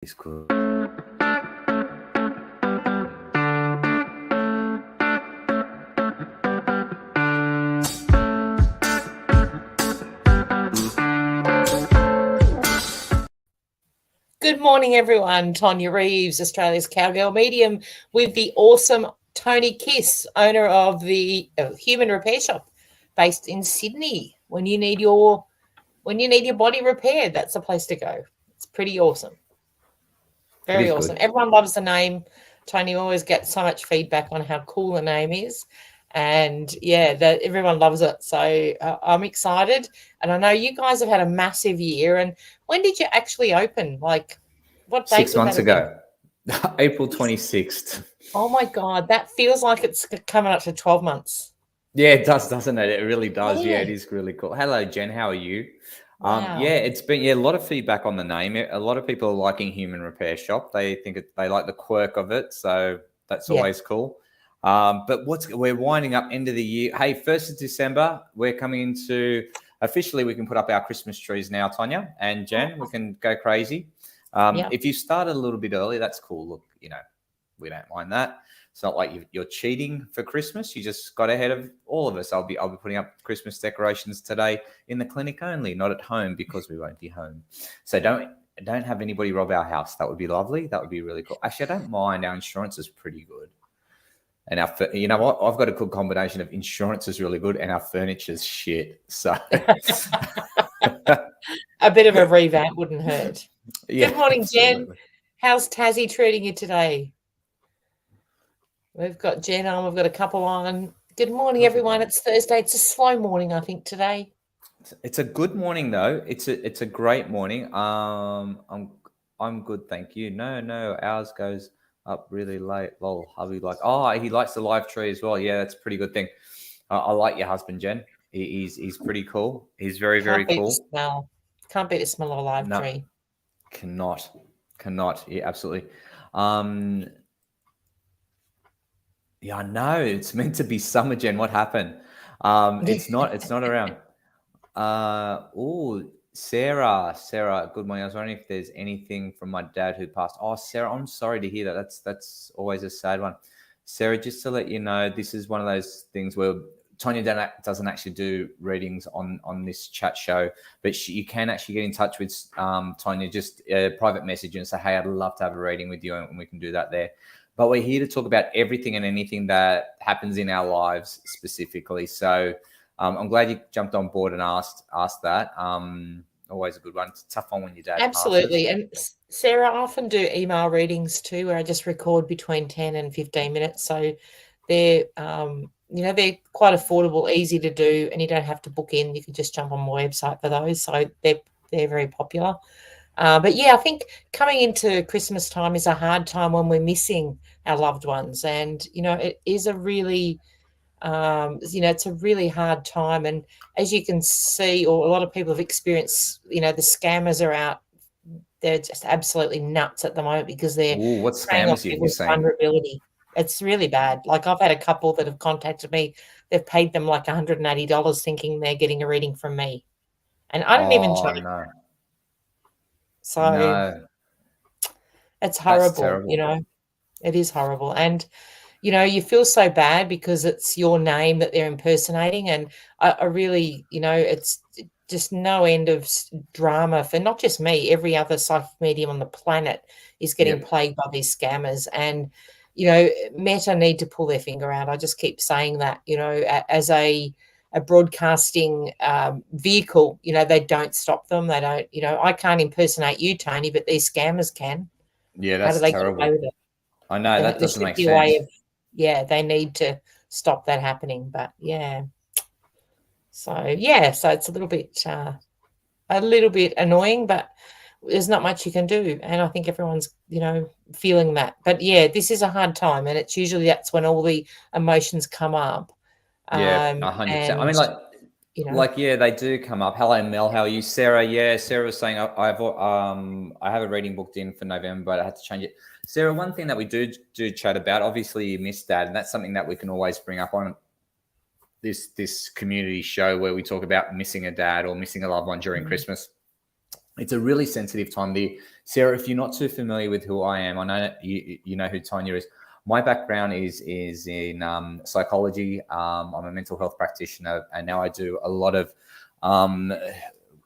It's cool. Good morning, everyone. Tonia Reeves, Australia's Cowgirl Medium, with the awesome Tony Kiss, owner of the Human Repair Shop, based in Sydney. When you need your body repaired, that's the place to go. It's pretty awesome. Very awesome. Good. Everyone loves the name. Tony always gets so much feedback on how cool the name is. And yeah, everyone loves it. So I'm excited. And I know you guys have had a massive year. And when did you actually open? Like, what date? 6 months ago, April 26th. Oh my God, that feels like it's coming up to 12 months. Yeah, it does, doesn't it? It really does. Yeah, it is really cool. Hello, Jen. How are you? Wow. Yeah, it's been a lot of feedback on the name. A lot of people are liking Human Repair Shop. They think they like the quirk of it, so that's always cool. But we're winding up end of the year. Hey, 1st of December, we're coming into officially. We can put up our Christmas trees now, Tonia and Jen. We can go crazy. If you started a little bit early, that's cool. Look, we don't mind that. It's not like you're cheating for Christmas. You just got ahead of all of us. I'll be putting up Christmas decorations today in the clinic only, not at home because we won't be home. So don't have anybody rob our house. That would be lovely. That would be really cool. Actually, I don't mind. Our insurance is pretty good. And you know what? I've got a good combination of insurance is really good and our furniture's shit. So a bit of a revamp wouldn't hurt. Yeah, good morning, absolutely. Jen. How's Tassie treating you today? We've got Jen on. We've got a couple on. Good morning, everyone. It's Thursday. It's a slow morning, I think, today. It's a good morning, though. It's a great morning. I'm good, thank you. No, ours goes up really late. Lol, hubby he likes the live tree as well. Yeah, that's a pretty good thing. I like your husband, Jen. He's pretty cool. He's very cool. Can't beat the smell of a live tree. Cannot. Yeah, absolutely. Yeah, I know. It's meant to be summer, Jen. What happened? It's not around. Sarah, good morning. I was wondering if there's anything from my dad who passed. Oh, Sarah, I'm sorry to hear that. That's always a sad one. Sarah, just to let you know, this is one of those things where Tonia doesn't actually do readings on this chat show, but you can actually get in touch with Tonia, just a private message and say, hey, I'd love to have a reading with you, and we can do that there. But we're here to talk about everything and anything that happens in our lives specifically. So I'm glad you jumped on board and asked that. Always a good one. It's a tough one when your dad Absolutely. passes. And Sarah, I often do email readings too, where I just record between 10 and 15 minutes. So they're, they're quite affordable, easy to do, and you don't have to book in. You can just jump on my website for those. So they're very popular. But yeah, I think coming into Christmas time is a hard time when we're missing our loved ones. And, it is a really, it's a really hard time. And as you can see, or a lot of people have experienced, the scammers are out. They're just absolutely nuts at the moment because they're what scammers are you saying? Vulnerability. It's really bad. Like I've had a couple that have contacted me. They've paid them like $180 thinking they're getting a reading from me. And I didn't even charge. No. So it's horrible, it is horrible. And, you feel so bad because it's your name that they're impersonating. And I really, it's just no end of drama for not just me, every other psychic medium on the planet is getting plagued by these scammers. And, Meta need to pull their finger out. I just keep saying that, as a broadcasting vehicle, they don't stop them. They don't, I can't impersonate you, Tony, but these scammers can. Yeah, that's How do they terrible. get away with it? I know that doesn't make sense. They need to stop that happening. But so it's a little bit annoying, but there's not much you can do. And I think everyone's, feeling that. But yeah, this is a hard time, and it's usually that's when all the emotions come up. Yeah, 100%. I mean, they do come up. Hello, Mel. How are you, Sarah? Yeah, Sarah was saying I have a reading booked in for November, but I had to change it. Sarah, one thing that we do chat about, obviously you missed Dad, and that's something that we can always bring up on this community show where we talk about missing a dad or missing a loved one during Christmas. it's a really sensitive time. Sarah, if you're not too familiar with who I am, I know you know who Tonia is. My background is in psychology. I'm a mental health practitioner, and now I do a lot of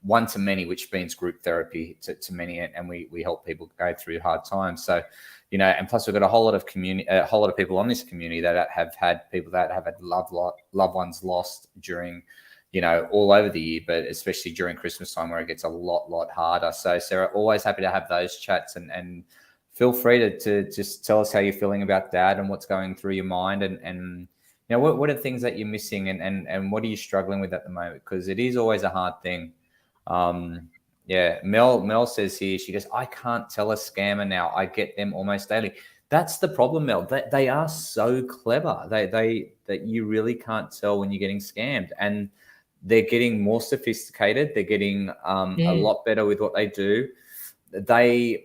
one-to-many, which means group therapy to many, and we help people go through hard times. So, and plus we've got a whole lot of people on this community that have had loved ones lost during, all over the year, but especially during Christmas time where it gets a lot harder. So Sarah, always happy to have those chats, and feel free to just tell us how you're feeling about Dad and what's going through your mind, and what are things that you're missing, and what are you struggling with at the moment? Because it is always a hard thing. Mel says here, she goes, I can't tell a scammer now. I get them almost daily. That's the problem, Mel. They are so clever. That you really can't tell when you're getting scammed, and they're getting more sophisticated. They're getting a lot better with what they do. They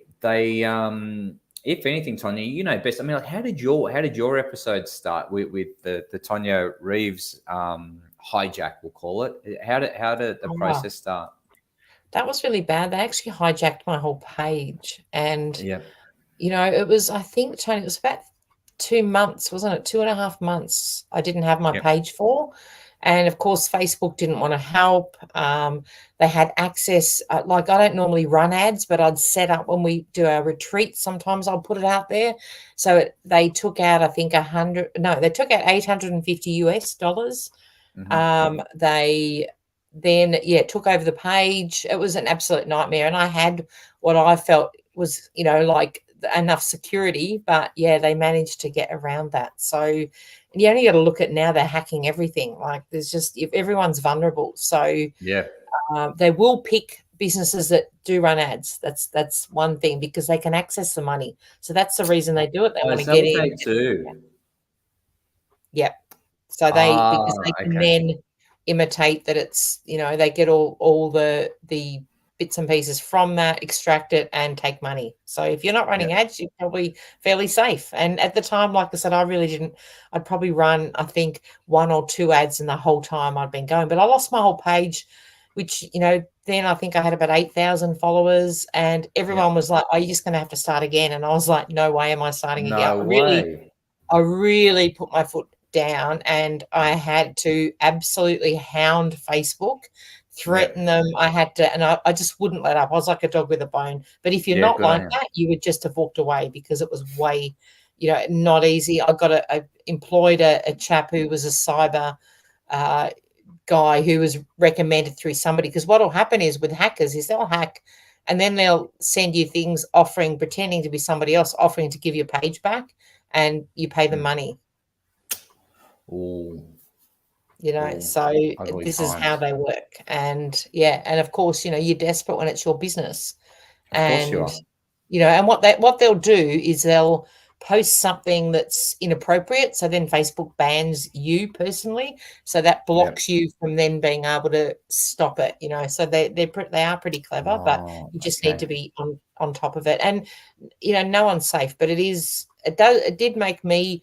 if anything, Tonia, you know best. I mean, like, how did your episode start with the Tonia Reeves hijack, we'll call it? How did the process start? That was really bad. They actually hijacked my whole page, and yeah. It was, I think, Tony, it was about 2 months, wasn't it? 2.5 months I didn't have my page for. And of course, Facebook didn't want to help. They had access. Like, I don't normally run ads, but I'd set up when we do our retreats. Sometimes I'll put it out there. So they took out, I think, they took out $850 US. They then, took over the page. It was an absolute nightmare. And I had what I felt was, like enough security, but they managed to get around that. So you only got to look at now, they're hacking everything. Like, there's just, everyone's vulnerable. So they will pick businesses that do run ads. That's one thing, because they can access the money. So that's the reason they do it. They want to get in. Too. Yep. So because they can then imitate that it's, they get all the bits and pieces from that, extract it, and take money. So if you're not running ads, you're probably fairly safe. And at the time, like I said, I really didn't. I'd probably run, I think, 1 or 2 ads in the whole time I'd been going. But I lost my whole page, which, then I think I had about 8,000 followers, and everyone was like, "Oh, you're just going to have to start again." And I was like, "No way am I starting again." I really put my foot down, and I had to absolutely hound Facebook, threaten them. I had to, and I just wouldn't let up. I was like a dog with a bone. But if you're not like that, you would just have walked away, because it was way, not easy. I employed a chap who was a cyber guy who was recommended through somebody, because what will happen is with hackers is they'll hack, and then they'll send you things pretending to be somebody else, offering to give your page back, and you pay them money. Ooh. So this is how they work. And and of course, you're desperate when it's your business. Of course you are. And what they'll do is they'll post something that's inappropriate. So then Facebook bans you personally. So that blocks you from then being able to stop it, So they are pretty clever, but you just need to be on top of it. And, no one's safe, but it did make me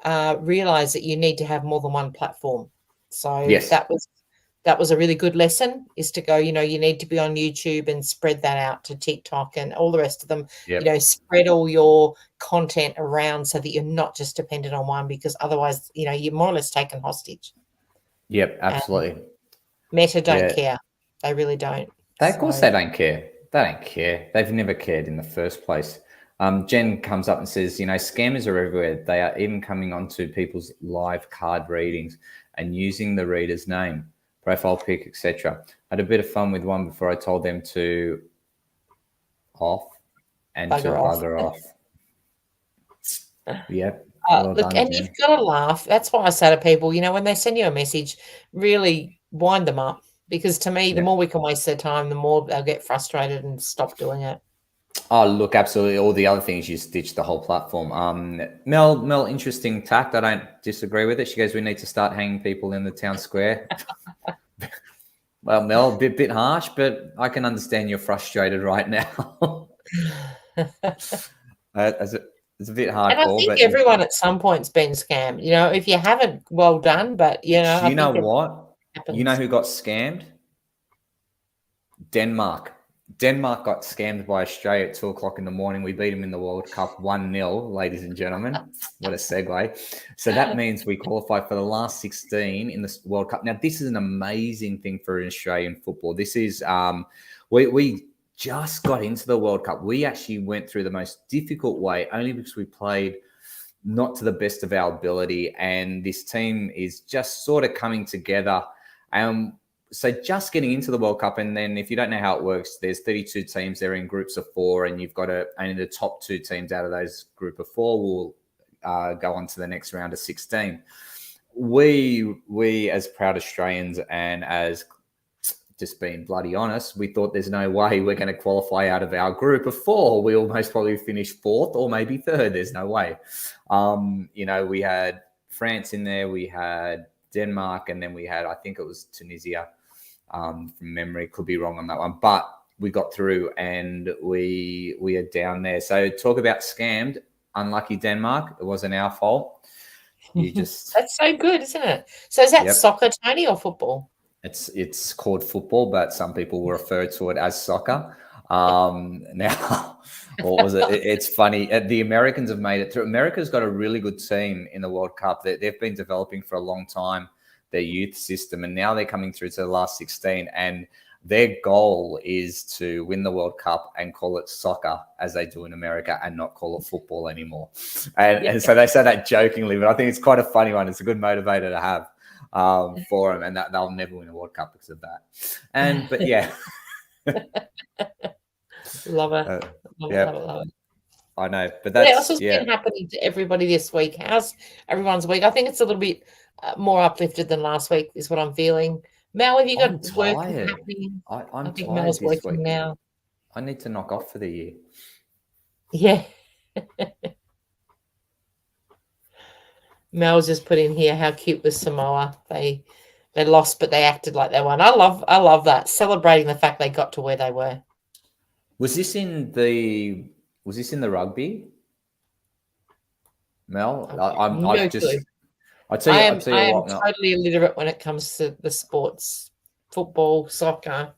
realize that you need to have more than one platform. So that was a really good lesson, is to go, you need to be on YouTube and spread that out to TikTok and all the rest of them. Spread all your content around so that you're not just dependent on one, because otherwise, you're more or less taken hostage. Yep, absolutely. Meta don't care. They really don't. Of course they don't care. They don't care. They've never cared in the first place. Jen comes up and says, scammers are everywhere. They are even coming onto people's live card readings and using the reader's name, profile pic, etc. I had a bit of fun with one before I told them to bugger off. Yep. Look, and you've got to laugh. That's why I say to people, when they send you a message, really wind them up, because to me, the more we can waste their time, the more they'll get frustrated and stop doing it. Oh, look, absolutely. All the other things, you stitch the whole platform. Mel, interesting tact. I don't disagree with it. She goes, we need to start hanging people in the town square. Well, Mel, a bit harsh, but I can understand you're frustrated right now. It's a bit hardcore. And I think everyone at some point's been scammed. If you haven't, well done. But, you know what? You know who got scammed? Denmark. Denmark got scammed by Australia at 2:00 in the morning. We beat them in the World Cup 1-0, ladies and gentlemen. What a segue. So that means we qualify for the last 16 in the World Cup. Now, this is an amazing thing for Australian football. This is, we just got into the World Cup. We actually went through the most difficult way only because we played not to the best of our ability. And this team is just sort of coming together. So just getting into the World Cup, and then if you don't know how it works, there's 32 teams. They're in groups of 4, and you've got only the top 2 teams out of those group of 4 will go on to the next round of 16. We as proud Australians and as just being bloody honest, we thought there's no way we're going to qualify out of our group of 4. We'll most probably finish 4th or maybe 3rd. There's no way. We had France in there, we had Denmark, and then we had, I think it was Tunisia. From memory, could be wrong on that one, but we got through and we are down there. So talk about scammed, unlucky Denmark. It wasn't our fault. You just That's so good, isn't it? So is that soccer, Tony, or football? It's called football, but some people will refer to it as soccer. Now, what was it? It's funny. The Americans have made it through. America's got a really good team in the World Cup that they've been developing for a long time, their youth system, and now they're coming through to the last 16. And their goal is to win the World Cup and call it soccer as they do in America and not call it football anymore. And so they say that jokingly, but I think it's quite a funny one. It's a good motivator to have for them, and that they'll never win a World Cup because of that. But yeah. Love it. Love it. I know, but that's what else has been happening to everybody this week? How's everyone's week? I think it's a little bit more uplifted than last week, is what I'm feeling. Mel, have you got work happening? I'm think tired Mel's this working week now. I need to knock off for the year. Yeah. Mel's just put in here, how cute was Samoa? They lost, but they acted like they won. I love that, celebrating the fact they got to where they were. Was this in the rugby, Mel? I am totally illiterate when it comes to the sports, football, soccer.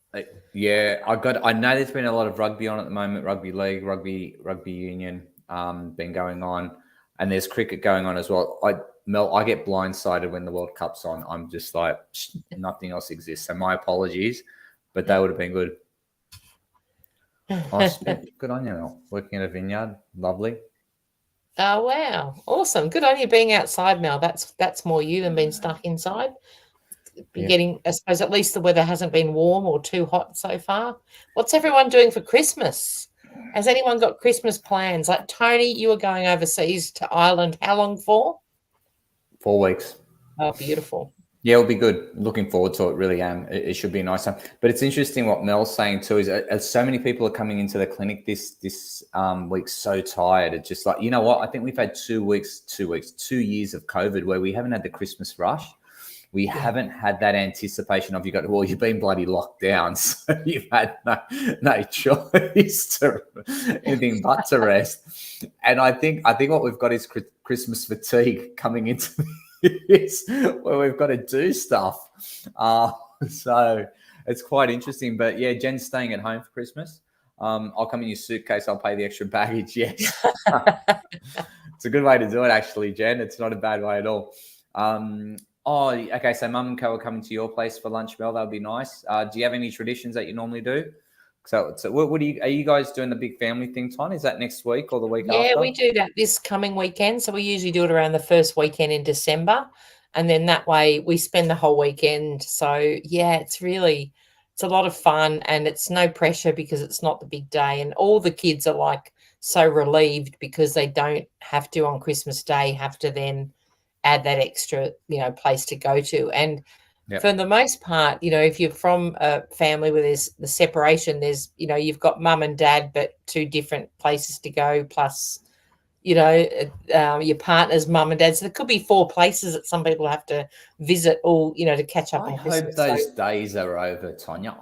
Yeah, I know there's been a lot of rugby on at the moment, rugby league, rugby union, been going on, and there's cricket going on as well. Mel, I get blindsided when the World Cup's on. I'm just like, nothing else exists. So my apologies, but they would have been good. Good on you, Mel. Working at a vineyard, lovely. Oh wow, awesome! Good on you being outside, Mel. That's more you than being stuck inside. Getting, I suppose, at least the weather hasn't been warm or too hot so far. What's everyone doing for Christmas? Has anyone got Christmas plans? Like Tony, you were going overseas to Ireland. How long for? 4 weeks. Oh, beautiful. Yeah, it'll be good. Looking forward to it. Really am. It should be a nice time. But it's interesting what Mel's saying too. Is as so many people are coming into the clinic this week so tired. It's just like, you know what? I think we've had 2 years of COVID where we haven't had the Christmas rush. We haven't had that anticipation of you've been bloody locked down, so you've had no choice to anything but to rest. And I think what we've got is Christmas fatigue coming into this, where we've got to do stuff. So it's quite interesting. But yeah, Jen's staying at home for Christmas. I'll come in your suitcase. I'll pay the extra baggage. Yes, it's a good way to do it, actually, Jen. It's not a bad way at all. Oh, okay. So Mum and Co are coming to your place for lunch, Mel. That would be nice. Do you have any traditions that you normally do? So what are you guys doing the big family thing, Ton? Is that next week or the week after? Yeah, we do that this coming weekend. So we usually do it around the first weekend in December. And then that way we spend the whole weekend. So yeah, it's a lot of fun and it's no pressure because it's not the big day. And all the kids are like so relieved because they don't have to on Christmas Day have to then add that extra, place to go to. And for the most part, if you're from a family where there's the separation, there's, you've got mum and dad, but 2 different places to go, plus, your partner's mum and dad. So there could be 4 places that some people have to visit all, to catch up on Christmas. I hope those days are over, Tonya.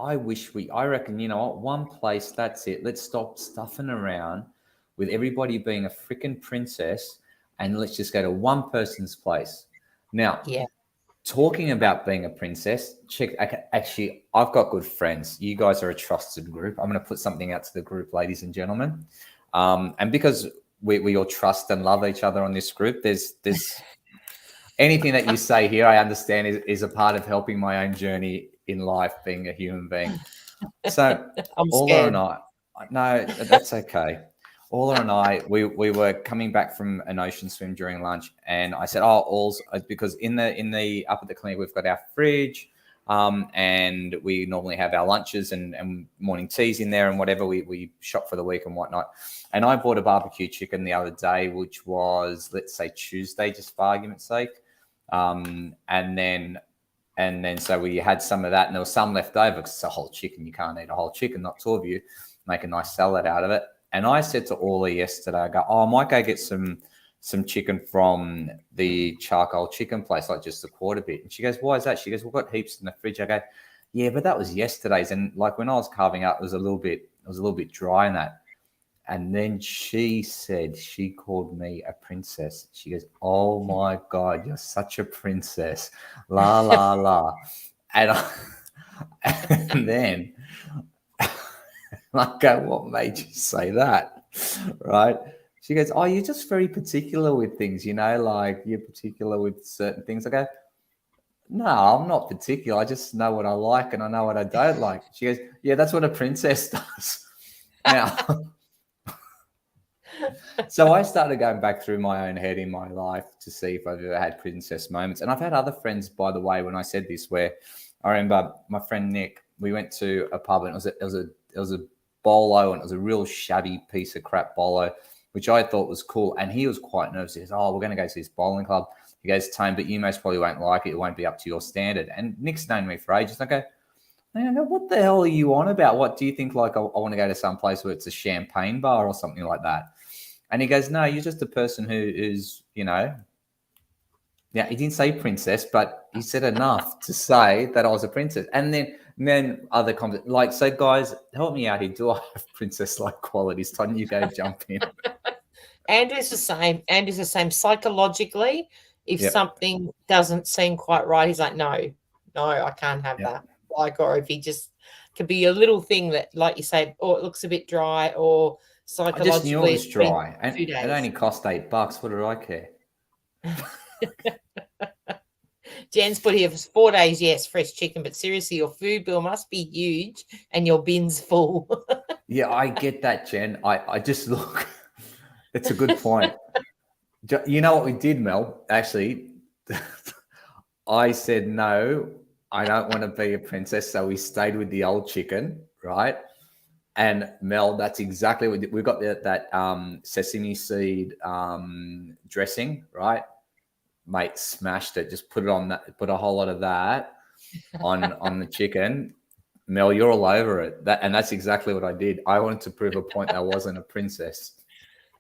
I reckon, you know what, one place, that's it. Let's stop stuffing around with everybody being a freaking princess and let's just go to one person's place. Now, Talking about being a princess, actually, I've got good friends. You guys are a trusted group. I'm going to put something out to the group, ladies and gentlemen. And because we all trust and love each other on this group, there's anything that you say here, I understand is a part of helping my own journey in life, being a human being. So Orla and I, no, that's okay. Orla and I, we were coming back from an ocean swim during lunch, and I said, "Oh, Orls," because in the up at the clinic we've got our fridge, and we normally have our lunches and morning teas in there and whatever we shop for the week and whatnot. And I bought a barbecue chicken the other day, which was, let's say, Tuesday, just for argument's sake, and then so we had some of that, and there was some left over because it's a whole chicken. You can't eat a whole chicken, not two of you. Make a nice salad out of it. And I said to Orla yesterday, I go, "Oh, I might go get some chicken from the charcoal chicken place, like just a quarter bit." And she goes, "Why is that?" She goes, "We've got heaps in the fridge." I go, "Yeah, but that was yesterday's." And like when I was carving up, it was a little bit dry in that. And then she said, she called me a princess. She goes, "Oh my God, you're such a princess. La, la, la." And, and then I go, "What made you say that?" Right? She goes, "Oh, you're just very particular with things, like you're particular with certain things." I go, "No, I'm not particular. I just know what I like and I know what I don't like." She goes, "Yeah, that's what a princess does." Now, so I started going back through my own head in my life to see if I've ever had princess moments. And I've had other friends, by the way, when I said this, where I remember my friend Nick, we went to a pub and it was a bolo, and it was a real shabby piece of crap bolo, which I thought was cool. And he was quite nervous. He goes, "Oh, we're going to go to this bowling club." He goes, "Tone, but you most probably won't like it. It won't be up to your standard." And Nick's known me for ages. And I go, "What the hell are you on about? What do you think? Like, I want to go to some place where it's a champagne bar or something like that?" And he goes, "No, you're just a person who is, yeah." He didn't say princess, but he said enough to say that I was a princess. And then other comments, like, "So guys, help me out here. Do I have princess-like qualities?" Ton, you go jump in. Andrew's the same. Psychologically, if something doesn't seem quite right, he's like, no, I can't have that. Like, or if he just could be a little thing that, like you say, or it looks a bit dry, or psychologically, I just knew it was dry, and it only cost $8. What do I care? Jen's put here for 4 days, yes, fresh chicken, but seriously, your food bill must be huge and your bin's full. Yeah, I get that, Jen. I just look. It's a good point. You know what we did, Mel? Actually, I said, "No, I don't want to be a princess." So we stayed with the old chicken, right? And Mel, that's exactly what we did. We got that sesame seed dressing, right? Mate, smashed it. Just put it on that. Put a whole lot of that on the chicken. Mel, you're all over it. That's exactly what I did. I wanted to prove a point that I wasn't a princess.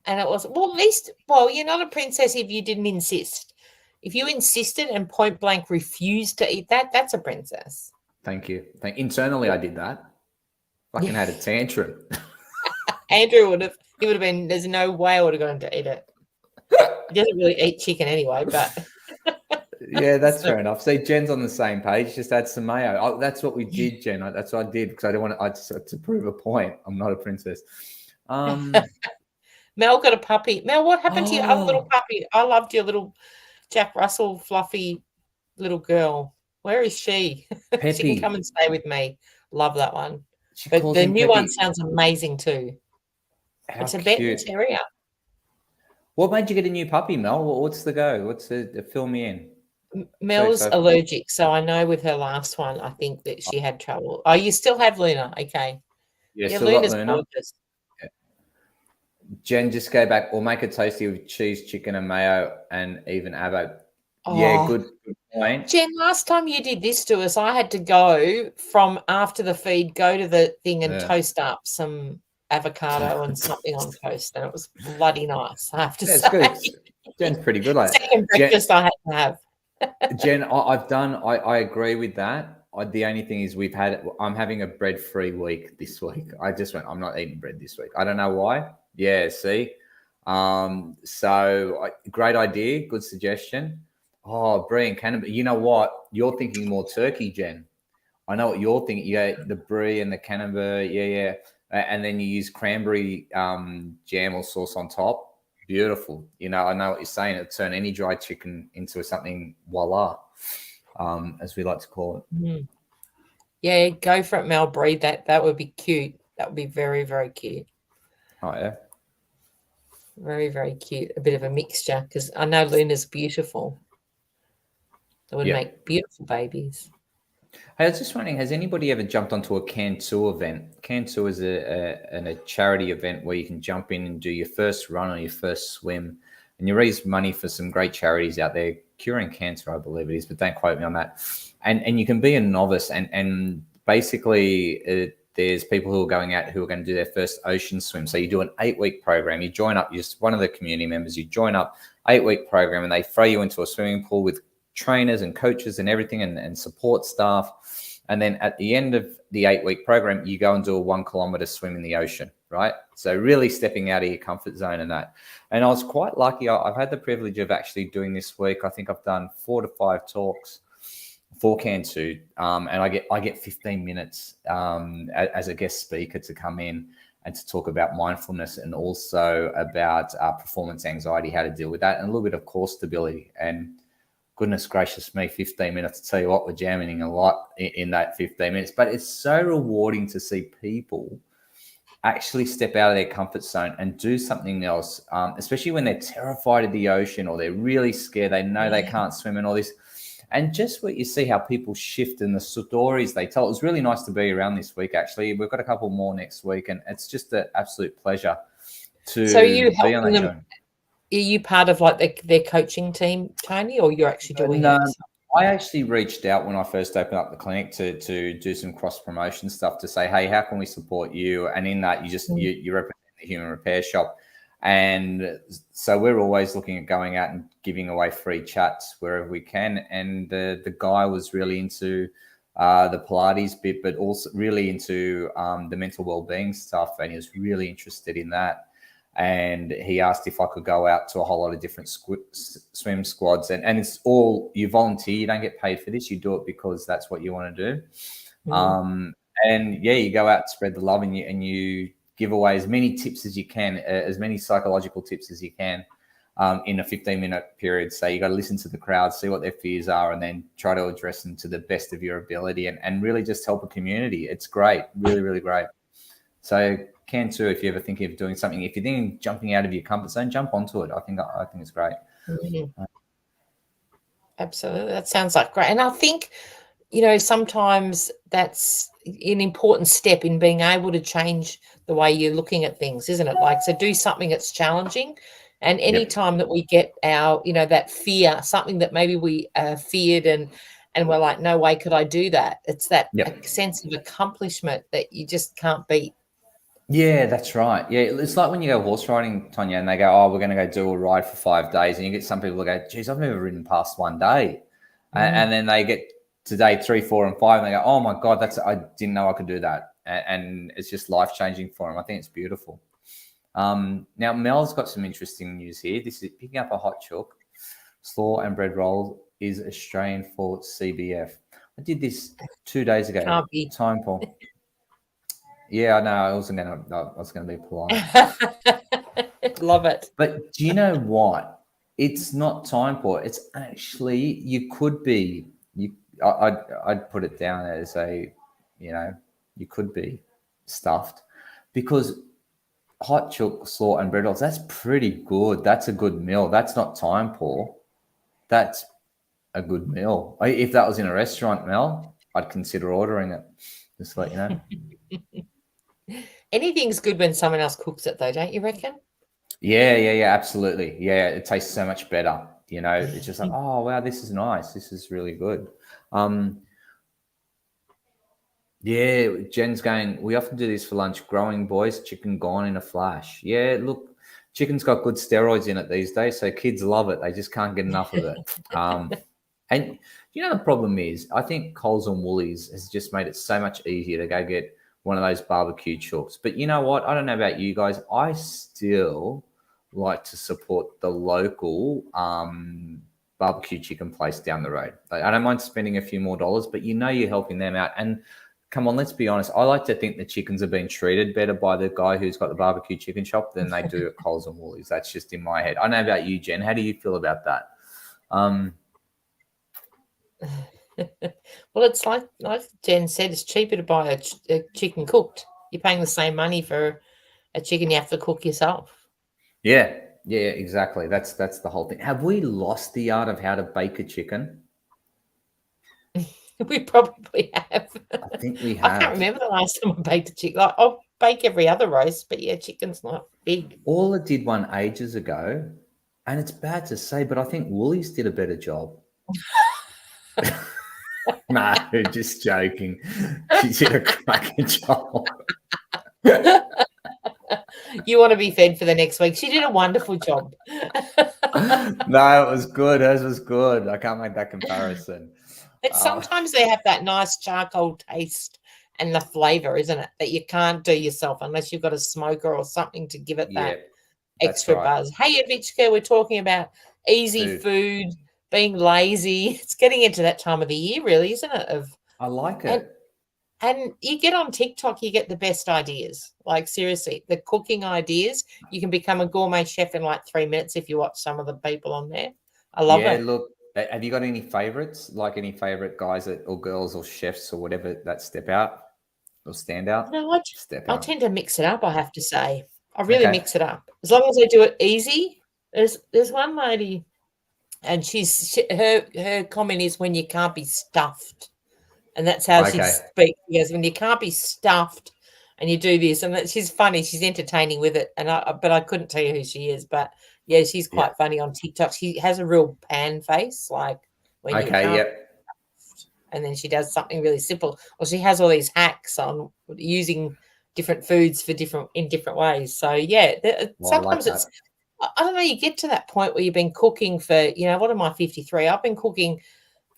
And it was, at least, you're not a princess if you didn't insist. If you insisted and point blank refused to eat that, that's a princess. Thank you. Internally, I did that. Fucking had a tantrum. Andrew would have been, there's no way I would have gone to eat it. He doesn't really eat chicken anyway, but. Yeah, that's fair enough. See, Jen's on the same page. Just add some mayo. That's what we did, Jen. That's what I did because I don't want to prove a point. I'm not a princess. Mel got a puppy. Mel, what happened to your other little puppy? I loved your little Jack Russell fluffy little girl. Where is she? Peppy. She can come and stay with me. Love that one. But the new one sounds amazing too. It's a Benton Terrier. What made you get a new puppy, Mel? What's the go? What's the fill me in? Mel's allergic, so I know with her last one, I think that she had trouble. Oh, you still have Luna? Okay. Yeah, Luna's gorgeous. Yeah. Jen, just go back or make a toasty with cheese, chicken, and mayo, and even avo. Oh, yeah, good point. Jen, last time you did this to us, I had to go from after the feed, go to the thing and toast up some avocado and something on toast, and it was bloody nice, I have to say. It's good. Jen's pretty good. Second breakfast I had to have. Jen, I agree with that. The only thing is I'm having a bread-free week this week. I'm not eating bread this week. I don't know why. Yeah, see? So great idea. Good suggestion. Oh, brie and cannabis. You know what? You're thinking more turkey, Jen. I know what you're thinking. Yeah, the brie and the cannabis. Yeah. And then you use cranberry jam or sauce on top. Beautiful. You know, I know what you're saying. It'll turn any dry chicken into something voila, as we like to call it. Mm. Yeah, go for it, Mel. Brie. That would be cute. That would be very, very cute. Oh, yeah. Very, very cute. A bit of a mixture, because I know Luna's beautiful. They would make beautiful babies. Hey, I was just wondering, has anybody ever jumped onto a Can2 event? Can2 is a charity event where you can jump in and do your first run or your first swim, and you raise money for some great charities out there, curing cancer, I believe it is, but don't quote me on that. And you can be a novice, and basically there's people who are going out who are going to do their first ocean swim. So you do an 8-week program. You join up, you're just one of the community members. You join up, 8-week program, and they throw you into a swimming pool with trainers and coaches and everything and support staff. And then at the end of the 8-week program, you go and do a 1 kilometer swim in the ocean, right? So really stepping out of your comfort zone and that. And I was quite lucky. I've had the privilege of actually doing this week. I think I've done 4 to 5 talks for Can2, and I get 15 minutes as a guest speaker to come in and to talk about mindfulness and also about performance anxiety, how to deal with that, and a little bit of core stability. And goodness gracious me, 15 minutes. To tell you what, we're jamming a lot in that 15 minutes. But it's so rewarding to see people actually step out of their comfort zone and do something else, especially when they're terrified of the ocean or they're really scared. They know they can't swim and all this. And just what you see how people shift and the stories they tell. It was really nice to be around this week, actually. We've got a couple more next week, and it's just an absolute pleasure to be on that journey. Are you part of like their coaching team, Tony, or you're actually doing it? I actually reached out when I first opened up the clinic to do some cross promotion stuff to say, hey, how can we support you? And in that, you represent the human repair shop. And so we're always looking at going out and giving away free chats wherever we can. And the guy was really into the Pilates bit, but also really into the mental well-being stuff. And he was really interested in that. And he asked if I could go out to a whole lot of different swim squads. And it's all, you volunteer, you don't get paid for this. You do it because that's what you want to do. And yeah, you go out, spread the love, and you give away as many tips as you can, as many psychological tips as you can in a 15-minute period. So you got to listen to the crowd, see what their fears are, and then try to address them to the best of your ability and really just help a community. It's great. Really, really great. So Can2, if you're ever thinking of doing something, if you're thinking of jumping out of your comfort zone, jump onto it. I think it's great. Absolutely. That sounds like great. And I think, sometimes that's an important step in being able to change the way you're looking at things, isn't it? Like, so do something that's challenging. And any time that we get our, that fear, something that maybe we feared and we're like, no way could I do that. It's that sense of accomplishment that you just can't beat. Yeah, that's right. Yeah, it's like when you go horse riding, Tonya, and they go, oh, we're going to go do a ride for 5 days. And you get some people who go, geez, I've never ridden past 1 day. And then they get to day 3, 4, and 5, and they go, oh, my God, I didn't know I could do that. And it's just life-changing for them. I think it's beautiful. Now, Mel's got some interesting news here. This is picking up a hot chook. Slaw and bread roll is Australian for CBF. I did this 2 days ago. Can't be. Time, Paul. Yeah, I know. I was going to be polite. Love it. But do you know what? It's not time for it. It's actually, you could be. I'd put it down as you could be stuffed, because hot chook, slaw, and bread rolls, that's pretty good. That's a good meal. That's not time poor. That's a good meal. If that was in a restaurant, Mel, I'd consider ordering it. Just to let you know. Anything's good when someone else cooks it, though, don't you reckon? Yeah, absolutely. Yeah, it tastes so much better. It's just like, oh, wow, this is nice. This is really good. Yeah, Jen's going, we often do this for lunch. Growing boys, chicken gone in a flash. Yeah, look, chicken's got good steroids in it these days, so kids love it. They just can't get enough of it. And the problem is, I think Coles and Woolies has just made it so much easier to go get one of those barbecue chooks. But you know what? I don't know about you guys. I still like to support the local barbecue chicken place down the road. I don't mind spending a few more dollars, but you're helping them out. And come on, let's be honest. I like to think the chickens are being treated better by the guy who's got the barbecue chicken shop than they do at Coles and Woolies. That's just in my head. I don't know about you, Jen. How do you feel about that? Well, it's like Jen said, it's cheaper to buy a chicken cooked. You're paying the same money for a chicken you have to cook yourself. Yeah, exactly. That's the whole thing. Have we lost the art of how to bake a chicken? We probably have. I think we have. I can't remember the last time I baked a chicken. Like, I'll bake every other roast, but yeah, chicken's not big. Orla did one ages ago, and it's bad to say, but I think Woolies did a better job. No, just joking. She did a cracking job. You want to be fed for the next week. She did a wonderful job. No, it was good. Hers was good. I can't make that comparison. It's sometimes they have that nice charcoal taste and the flavour, isn't it? That you can't do yourself unless you've got a smoker or something to give it that extra buzz. Hey, Evichka, we're talking about easy food, being lazy. It's getting into that time of the year, really, isn't it? I like it. And you get on TikTok, you get the best ideas. Like, seriously, the cooking ideas. You can become a gourmet chef in like 3 minutes if you watch some of the people on there. I love it. Yeah, look, have you got any favorites? Like any favorite guys or girls or chefs or whatever that step out or stand out? No, I tend to mix it up, I have to say. I really mix it up. As long as I do it easy. There's one lady, and her comment is when you can't be stuffed. And that's how she speaks. She goes, when you can't be stuffed and you do this. And she's funny. She's entertaining with it. But I couldn't tell you who she is. But, yeah, she's quite funny on TikTok. She has a real pan face, like when you can't. And then she does something really simple. Or she has all these hacks on using different foods in different ways. So, yeah, sometimes I don't know, you get to that point where you've been cooking for, what am I, 53? I've been cooking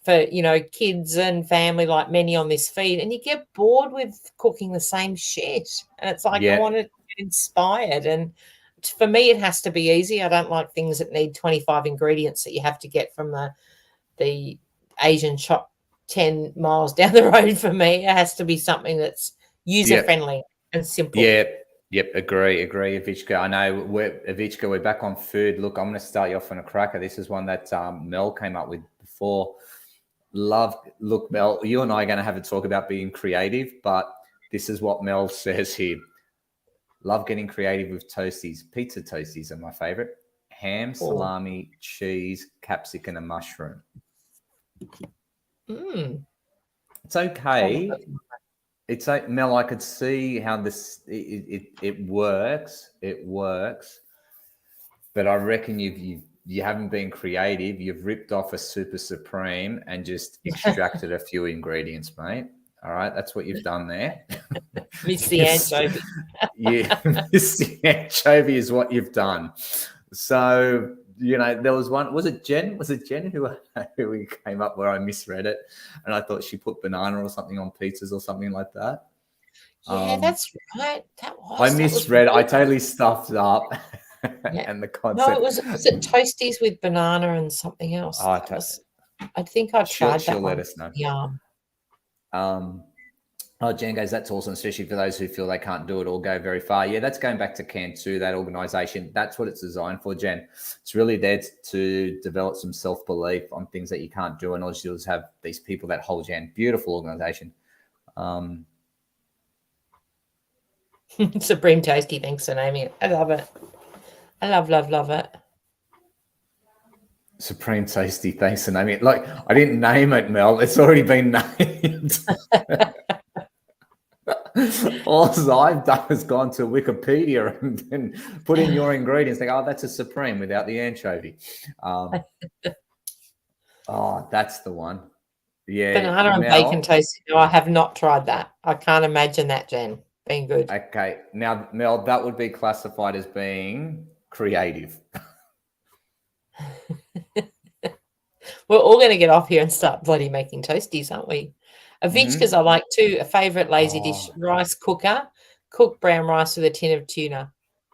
for, kids and family like many on this feed, and you get bored with cooking the same shit. And it's like, I want to get inspired. And for me, it has to be easy. I don't like things that need 25 ingredients that you have to get from the Asian shop 10 miles down the road. For me, it has to be something that's user-friendly and simple. Yep, agree, Evichka. I know, Evichka, we're back on food. Look, I'm going to start you off on a cracker. This is one that Mel came up with before. Look, Mel, you and I are going to have a talk about being creative, but this is what Mel says here. Love getting creative with toasties. Pizza toasties are my favorite. Ham, salami, cheese, capsicum, and mushroom. It's okay. It's like, Mel, I could see how this it works. It works, but I reckon you haven't been creative. You've ripped off a Super Supreme and just extracted a few ingredients, mate. All right, that's what you've done there. Miss the anchovy. Miss the anchovy is what you've done. So, there was one. Was it Jen? who came up where I misread it, and I thought she put banana or something on pizzas or something like that. Yeah, that's right. That was. I misread. I totally stuffed up. And the concept. No, was it toasties with banana and something else? I think I tried that. She'll let us know. Yeah. Jen goes, that's awesome, especially for those who feel they can't do it or go very far. Yeah, that's going back to Can2, that organisation. That's what it's designed for, Jen. It's really there to develop some self-belief on things that you can't do, and all you do is have these people that hold you in. Beautiful organisation. Supreme Toasty, thanks for naming it. I love it. I love it. Supreme Tasty, thanks for naming it. Like, I didn't name it, Mel. It's already been named. All I've done is gone to Wikipedia and put in your ingredients. Like, oh, that's a Supreme without the anchovy. That's the one. Yeah. Banana and bacon toast. No, I have not tried that. I can't imagine that, Jen, being good. Okay. Now, Mel, that would be classified as being creative. We're all going to get off here and start bloody making toasties, aren't we? Evichkas I like too. A favourite lazy dish, rice cooker. Cook brown rice with a tin of tuna.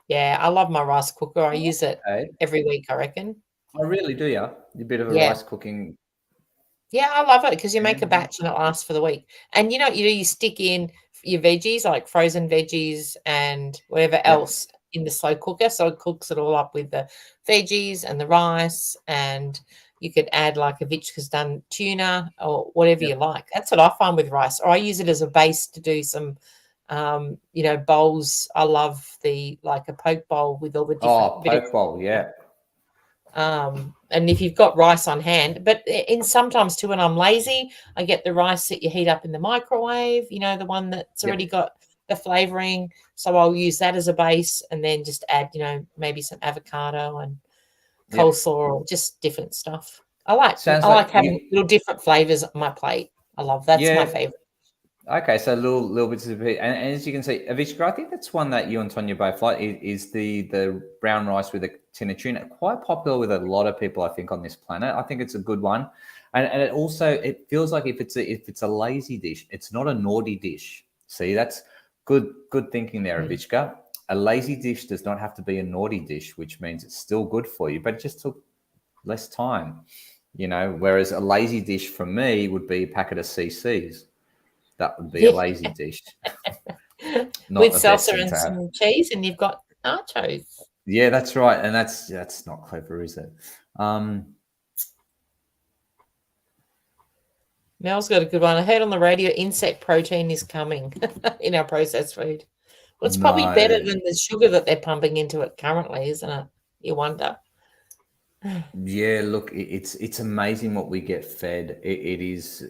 Yeah, I love my rice cooker. I use it every week, I reckon. I really do, yeah. A bit of a Yeah. rice cooking. Yeah, I love it because you make a Yeah. batch and it lasts for the week. And you know what you do? You stick in your veggies, like frozen veggies and whatever Yep. else in the slow cooker. So it cooks it all up with the veggies and the rice. And you could add like a Vitchka's done tuna or whatever you Yep. like. That's what I find with rice. Or I use it as a base to do some, bowls. I love like a poke bowl with all the different Oh, bit of. poke bowl, yeah. And if you've got rice on hand, but in sometimes too, when I'm lazy, I get the rice that you heat up in the microwave, the one that's already Yep. got the flavoring. So I'll use that as a base and then just add, maybe some avocado and Yep. coleslaw or just different stuff. I like Sounds I like like having little different flavors on my plate. I love that's my yeah. favorite. Okay, so little bits of it, and as you can see, Avishka, I think that's one that you and Tonya both like. Is the brown rice with a tin of tuna quite popular with a lot of people? I think on this planet, I think it's a good one, and it also it feels like if it's a lazy dish, it's not a naughty dish. See, that's good thinking there, Avishka. A lazy dish does not have to be a naughty dish, which means it's still good for you, but it just took less time, Whereas a lazy dish for me would be a packet of CCs. That would be a lazy dish, not With the best salsa thing and to have. some cheese, and you've got nachos. Yeah, that's right, and that's not clever, is it? Mel's got a good one. I heard on the radio insect protein is coming in our processed food. Well, it's probably better No, than the sugar that they're pumping into it currently, isn't it? You wonder. yeah. Look, it's amazing what we get fed. It is,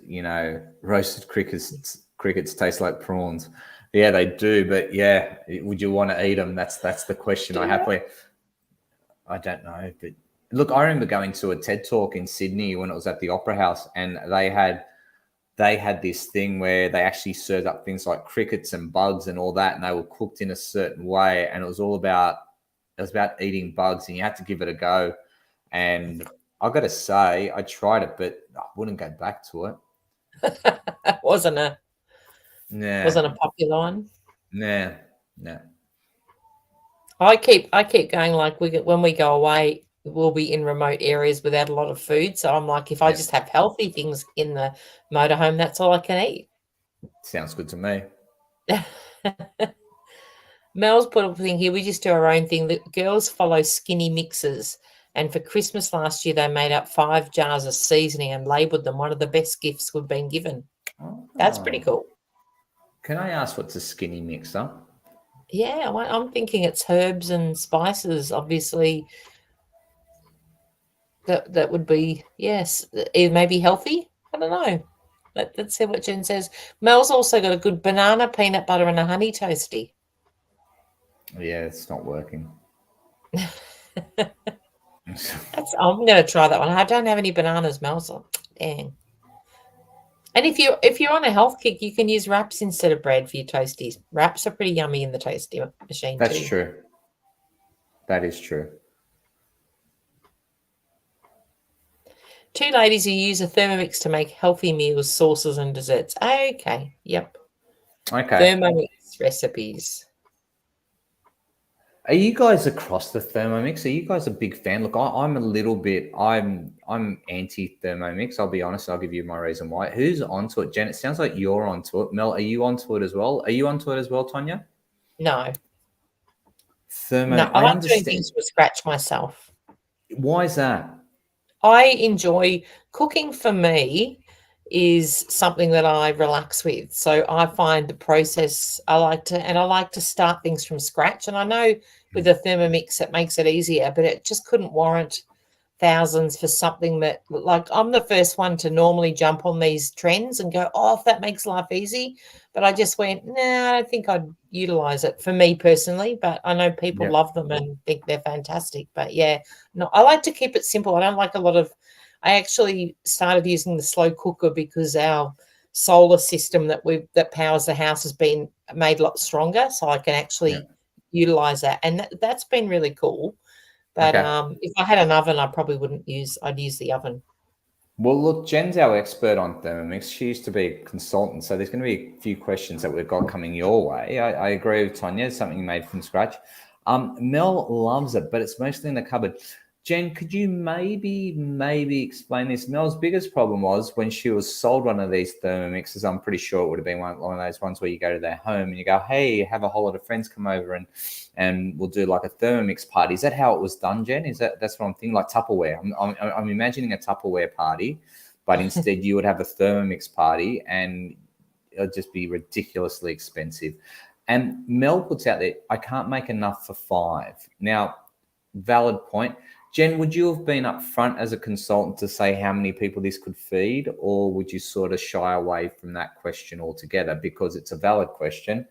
roasted crickets taste like prawns. Yeah, they do, but yeah, would you want to eat them? That's the question. I don't know, but look, I remember going to a TED talk in Sydney when it was at the Opera House, and they had this thing where they actually served up things like crickets and bugs and all that, and they were cooked in a certain way, and it was about eating bugs, and you had to give it a go. And I got to say, I tried it, but I wouldn't go back to it. wasn't a Nah, wasn't a popular one. nah, nah. I keep going like when we go away, we'll be in remote areas without a lot of food. So I'm like, if I Yeah, just have healthy things in the motorhome, that's all I can eat. sounds good to me. Mel's put a thing here. We just do our own thing. The girls follow skinny mixes. And for Christmas last year, they made up 5 jars of seasoning and labeled them one of the best gifts we've been given. That's pretty Oh, cool. can I ask what's a skinny mixer? Yeah, I'm thinking it's herbs and spices, obviously. That would be, yes, it may be healthy. I don't know. Let's see what Jen says. Mel's also got a good banana, peanut butter, and a honey toasty. Yeah, it's not working. I'm going to try that one. I don't have any bananas, Mel. So dang. And if you're on a health kick, you can use wraps instead of bread for your toasties. Wraps are pretty yummy in the toasty machine That's too. true. That is true. 2 ladies who use a Thermomix to make healthy meals, sauces, and desserts. Okay. Yep. Okay. Thermomix recipes. Are you guys across the Thermomix? Are you guys a big fan? Look, I'm a little bit. I'm anti Thermomix. I'll be honest. I'll give you my reason why. Who's onto it, Jen? It sounds like you're onto it. Mel, are you onto it as well? Are you onto it as well, Tonya? No. Thermomix. No, I I like doing understand. things from scratch myself. Why is that? I enjoy cooking. For me is something that I relax with. So I find the process I like to start things from scratch. And I know with a Thermomix it makes it easier, but it just couldn't warrant thousands for something that, like, I'm the first one to normally jump on these trends and go, oh, if that makes life easy. But I just went, nah, I don't think I'd utilize it for me personally. But I know people Yeah. love them and think they're fantastic. But yeah, no, I like to keep it simple. I don't like a lot of. I actually started using the slow cooker because our solar system that powers the house has been made a lot stronger, so I can Yeah. actually utilize that, and that's been really cool. But Okay. if I had an oven, I probably wouldn't use. I'd use the oven. Well, look, Jen's our expert on Thermomix. She used to be a consultant, so there's going to be a few questions that we've got coming your way. I agree with Tonya. It's something made from scratch. Mel loves it, but it's mostly in the cupboard. Jen, could you maybe explain this? Mel's biggest problem was when she was sold one of these Thermomixes. I'm pretty sure it would have been one of those ones where you go to their home and you go, "Hey, have a whole lot of friends come over and we'll do like a Thermomix party." Is that how it was done, Jen? That's what I'm thinking, like Tupperware? I'm imagining a Tupperware party, but instead you would have a Thermomix party and it'll just be ridiculously expensive. And Mel puts out there, "I can't make enough for 5." Now, valid point. Jen, would you have been upfront as a consultant to say how many people this could feed, or would you sort of shy away from that question altogether because it's a valid question?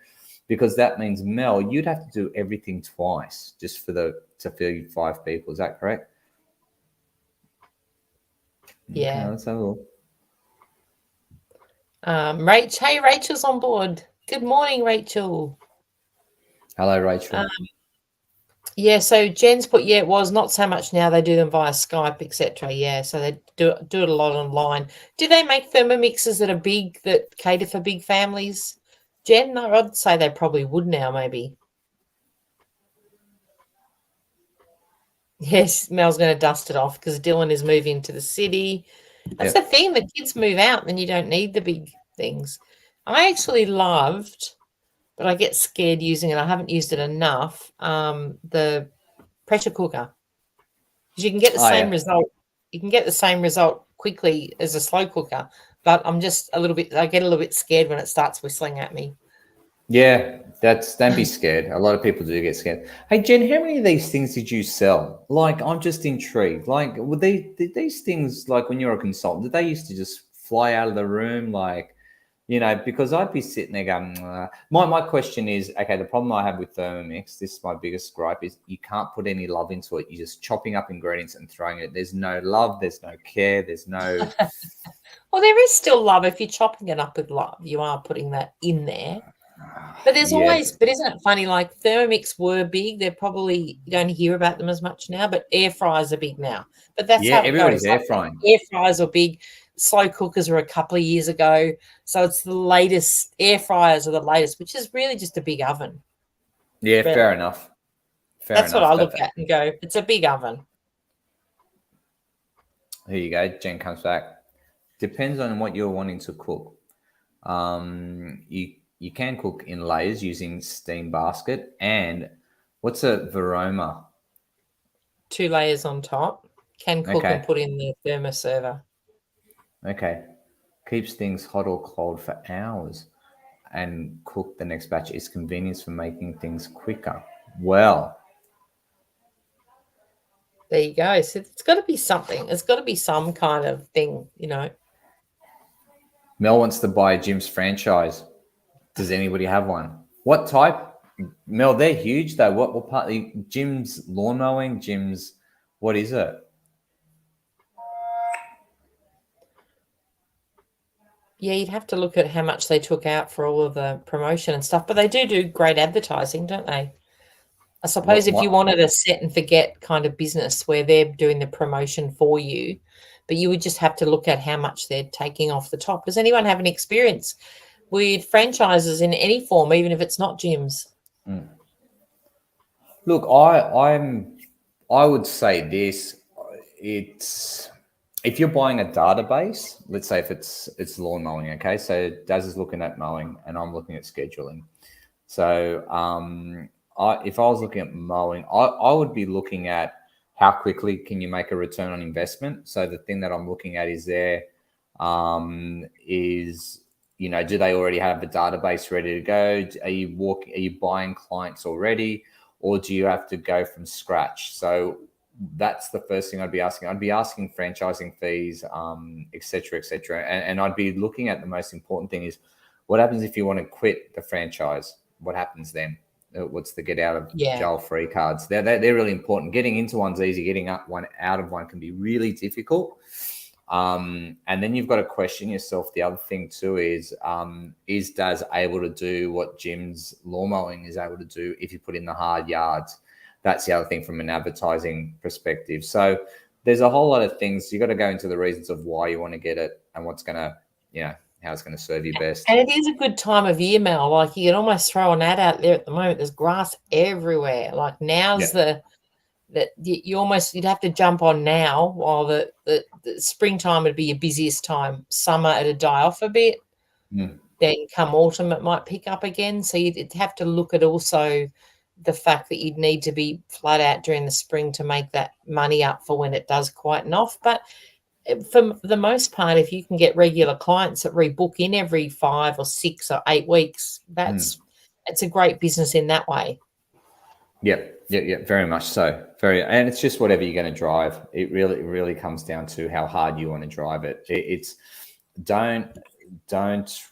Because that means, Mel, you'd have to do everything twice just to feed 5 people. Is that correct? Yeah. Okay, let's have a look. Hey, Rachel's on board. Good morning, Rachel. Hello, Rachel. Yeah, so Jen's put, it was not so much now. They do them via Skype, etc. Yeah, so they do it a lot online. Do they make Thermomixes that are big, that cater for big families? Jen, no, I'd say they probably would now, maybe. Yes, Mel's going to dust it off because Dylan is moving to the city. That's the thing. The kids move out, then you don't need the big things. I actually loved, but I get scared using it. I haven't used it enough. The pressure cooker, because you can get the same result. You can get the same result quickly as a slow cooker, but I'm just I get a little bit scared when it starts whistling at me. Yeah, don't be scared. A lot of people do get scared. Hey, Jen, how many of these things did you sell? Like, I'm just intrigued. Like, did these things, like when you're a consultant, did they used to just fly out of the room? Like, because I'd be sitting there going, my question is, okay, the problem I have with Thermomix, this is my biggest gripe, is you can't put any love into it. You're just chopping up ingredients and throwing it. There's no love. There's no care. There's no... Well, there is still love. If you're chopping it up with love, you are putting that in there. But there's always, but isn't it funny? Like Thermomix were big. They're probably, you don't hear about them as much now, but air fryers are big now. But that's how everybody's air frying. Air fryers are big. Slow cookers were a couple of years ago. So it's the latest. Air fryers are the latest, which is really just a big oven. Yeah, really. Fair enough. That's what I look at and go, it's a big oven. Here you go. Jen comes back. Depends on what you're wanting to cook. You can cook in layers using steam basket. And what's a Varoma? 2 layers on top. Can cook and put in the thermoserver. Okay. Keeps things hot or cold for hours and cook the next batch. Is convenience for making things quicker. Well, there you go. So it's got to be something. It's got to be some kind of thing, Mel wants to buy Jim's franchise. Does anybody have one? What type? Mel, they're huge though. What part? Jim's lawn mowing? Jim's, what is it? Yeah, you'd have to look at how much they took out for all of the promotion and stuff. But they do great advertising, don't they? I suppose if you wanted a set and forget kind of business where they're doing the promotion for you, but you would just have to look at how much they're taking off the top. Does anyone have any experience with franchises in any form, even if it's not Jim's? Look, I would say this. It's, if you're buying a database, let's say if it's lawn mowing, okay? So Daz is looking at mowing and I'm looking at scheduling. So if I was looking at mowing, I would be looking at how quickly can you make a return on investment. So the thing that I'm looking at is do they already have a database ready to go? Are you buying clients already, or do you have to go from scratch? So that's the first thing I'd be asking. I'd be asking franchising fees, et cetera, et cetera. And I'd be looking at the most important thing is what happens if you want to quit the franchise? What happens then? What's the get out of jail free cards? They're really important. Getting into one's easy. Getting out of one can be really difficult. And then you've got to question yourself. The other thing too is Daz able to do what Jim's lawn mowing is able to do if you put in the hard yards? That's the other thing from an advertising perspective. So there's a whole lot of things. You got to go into the reasons of why you want to get it and what's going to, how it's going to serve you best. And it is a good time of year, Mel. Like you can almost throw an ad out there at the moment. There's grass everywhere. Like now's the that you'd have to jump on now while the springtime would be your busiest time. Summer it'd die off a bit. Then come autumn it might pick up again. So you'd have to look at also the fact that you'd need to be flat out during the spring to make that money up for when it does quieten off. But for the most part, if you can get regular clients that rebook in every 5 or 6 or 8 weeks, it's a great business in that way. Yep, very much so. And it's just whatever you're going to drive. It really comes down to how hard you want to drive it. It's don't